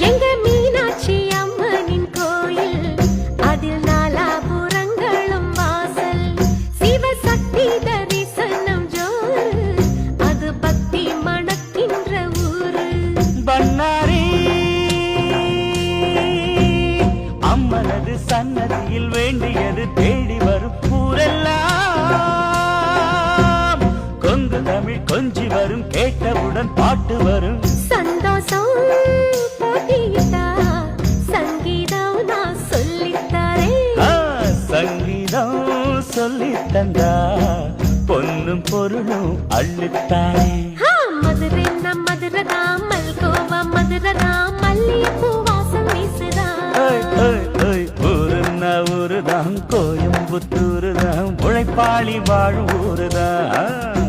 எங்க மீனாட்சி அம்மனின் கோயில் அதில் நாலாபுரங்களும் வாசல் சிவசக்தி தரிசனம் ஜோறு அது பக்தி மணக்கின்ற ஊரு பண்ணாரி அம்மனது சன்னதியில் வேண்டியது தேடி வரும் ஊரெல்லாம் கொங்கு தமிழ் கொஞ்சி வரும் கேட்டவுடன் பாட்டு வரும் சந்தோஷம் போட்டியிட்டா சங்கீதம் நான் சொல்லித்தரேன் சங்கீதம் சொல்லி தந்தா பொன்னும் பொருளும் அள்ளித்தானே மதுரை நம் மதுரதா மல்கோவா மதுரதா மல்லிகைப்பூ வாசம் வீசுதா ஊருதான் கோயம்புத்தூருதான் உழைப்பாளி வாழும் ஊருதான்